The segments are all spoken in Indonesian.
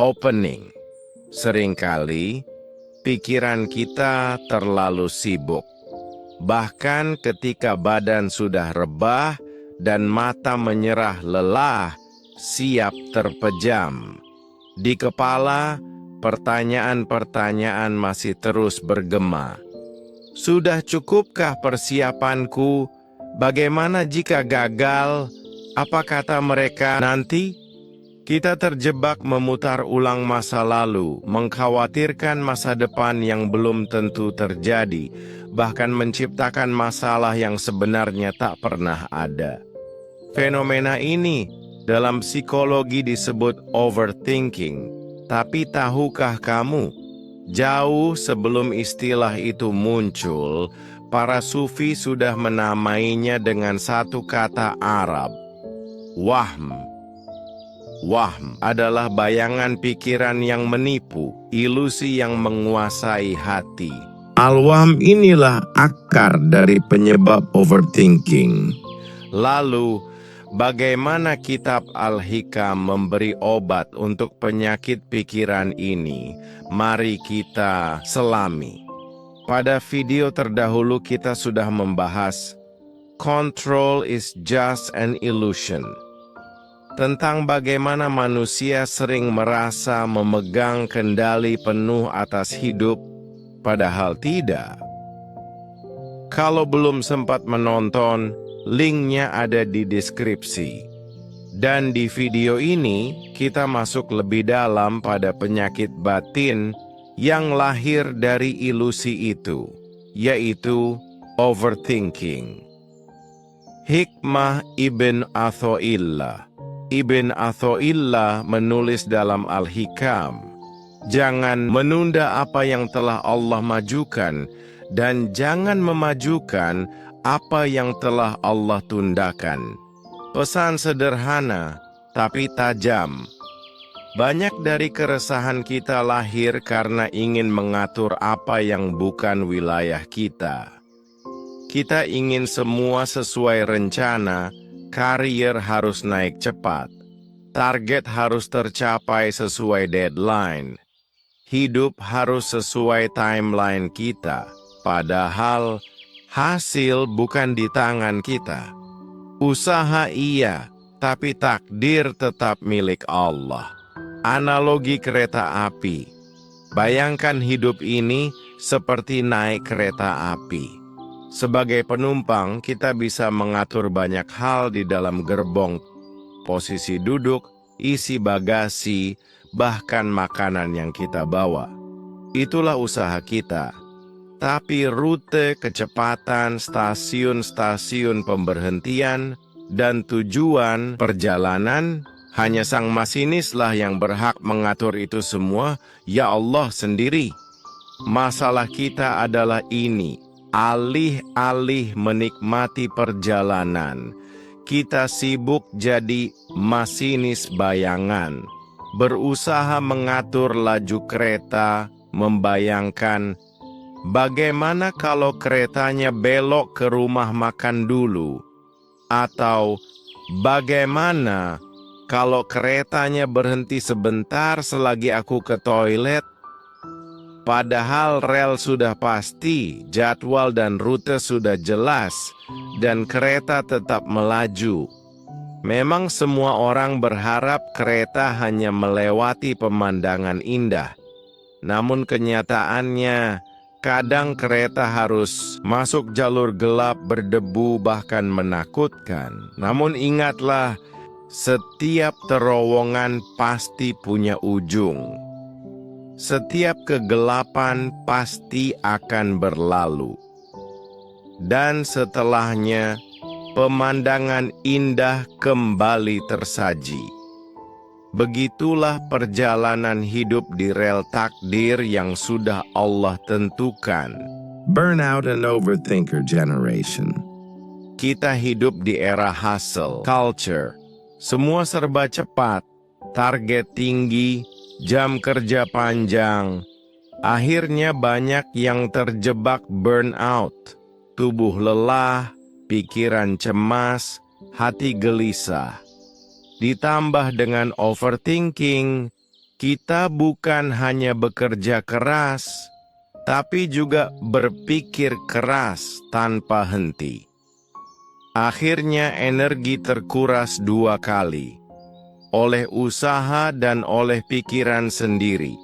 Opening. Seringkali, pikiran kita terlalu sibuk. Bahkan ketika badan sudah rebah dan mata menyerah lelah, siap terpejam. Di kepala, pertanyaan-pertanyaan masih terus bergema. Sudah cukupkah persiapanku? Bagaimana jika gagal? Apa kata mereka nanti? Kita terjebak memutar ulang masa lalu, mengkhawatirkan masa depan yang belum tentu terjadi, bahkan menciptakan masalah yang sebenarnya tak pernah ada. Fenomena ini dalam psikologi disebut overthinking. Tapi tahukah kamu, jauh sebelum istilah itu muncul, para sufi sudah menamainya dengan satu kata Arab, wahm. Wahm adalah bayangan pikiran yang menipu, ilusi yang menguasai hati. Al-wahm inilah akar dari penyebab overthinking. Lalu, bagaimana kitab Al-Hikam memberi obat untuk penyakit pikiran ini? Mari kita selami. Pada video terdahulu kita sudah membahas Control is just an illusion. Tentang bagaimana manusia sering merasa memegang kendali penuh atas hidup, padahal tidak. Kalau belum sempat menonton, linknya ada di deskripsi. Dan di video ini, kita masuk lebih dalam pada penyakit batin yang lahir dari ilusi itu, yaitu overthinking. Hikmah Ibn Athoillah. Ibn Athoillah menulis dalam Al-Hikam, jangan menunda apa yang telah Allah majukan, dan jangan memajukan apa yang telah Allah tundakan. Pesan sederhana, tapi tajam. Banyak dari keresahan kita lahir karena ingin mengatur apa yang bukan wilayah kita. Kita ingin semua sesuai rencana, karier harus naik cepat, target harus tercapai sesuai deadline, hidup harus sesuai timeline kita, padahal hasil bukan di tangan kita. Usaha iya, tapi takdir tetap milik Allah. Analogi kereta api. Bayangkan hidup ini seperti naik kereta api. Sebagai penumpang, kita bisa mengatur banyak hal di dalam gerbong, posisi duduk, isi bagasi, bahkan makanan yang kita bawa. Itulah usaha kita. Tapi rute, kecepatan, stasiun-stasiun pemberhentian, dan tujuan perjalanan, hanya sang masinislah yang berhak mengatur itu semua, ya Allah sendiri. Masalah kita adalah ini. Alih-alih menikmati perjalanan, kita sibuk jadi masinis bayangan, berusaha mengatur laju kereta, membayangkan bagaimana kalau keretanya belok ke rumah makan dulu, atau bagaimana kalau keretanya berhenti sebentar selagi aku ke toilet. Padahal rel sudah pasti, jadwal dan rute sudah jelas, dan kereta tetap melaju. Memang semua orang berharap kereta hanya melewati pemandangan indah. Namun kenyataannya, kadang kereta harus masuk jalur gelap, berdebu, bahkan menakutkan. Namun ingatlah, setiap terowongan pasti punya ujung. Setiap kegelapan pasti akan berlalu. Dan setelahnya, pemandangan indah kembali tersaji. Begitulah perjalanan hidup di rel takdir yang sudah Allah tentukan. Burnout and overthinker generation. Kita hidup di era hustle culture. Semua serba cepat, target tinggi, jam kerja panjang. Akhirnya banyak yang terjebak burnout. Tubuh lelah, pikiran cemas, hati gelisah. Ditambah dengan overthinking, Kita bukan hanya bekerja keras, tapi juga berpikir keras tanpa henti. Akhirnya energi terkuras 2 kali, oleh usaha dan oleh pikiran sendiri.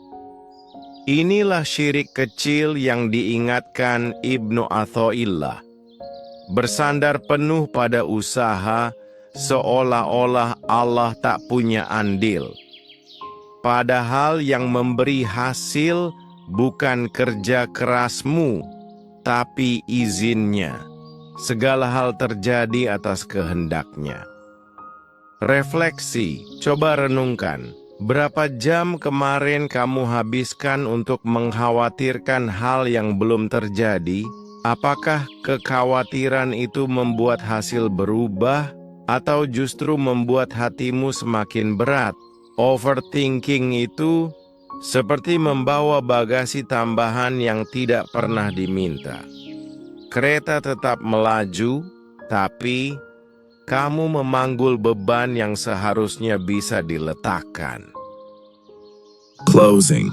Inilah syirik kecil yang diingatkan Ibnu Athaillah. Bersandar penuh pada usaha, seolah-olah Allah tak punya andil. Padahal yang memberi hasil bukan kerja kerasmu, tapi izinnya. Segala hal terjadi atas kehendaknya. Refleksi, coba renungkan. Berapa jam kemarin kamu habiskan untuk mengkhawatirkan hal yang belum terjadi? Apakah kekhawatiran itu membuat hasil berubah, atau justru membuat hatimu semakin berat? Overthinking itu seperti membawa bagasi tambahan yang tidak pernah diminta. Kereta tetap melaju, tapi kamu memanggul beban yang seharusnya bisa diletakkan. Closing.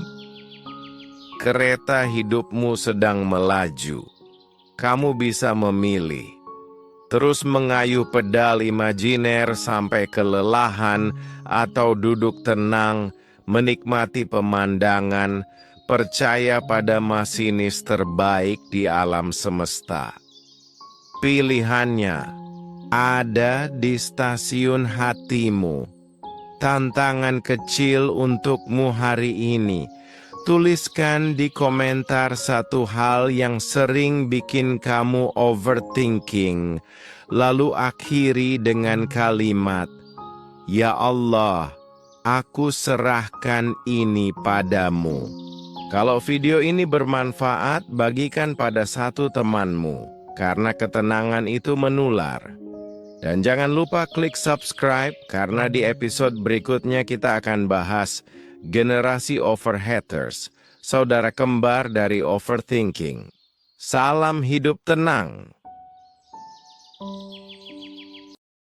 Kereta hidupmu sedang melaju. Kamu bisa memilih. Terus mengayuh pedal imajiner sampai kelelahan atau duduk tenang, menikmati pemandangan, percaya pada masinis terbaik di alam semesta. Pilihannya ada di stasiun hatimu. Tantangan kecil untukmu hari ini. Tuliskan di komentar satu hal yang sering bikin kamu overthinking. Lalu akhiri dengan kalimat, "Ya Allah, aku serahkan ini padamu." Kalau video ini bermanfaat, bagikan pada satu temanmu, karena ketenangan itu menular. Dan jangan lupa klik subscribe, karena di episode berikutnya kita akan bahas generasi overhaters, saudara kembar dari overthinking. Salam hidup tenang.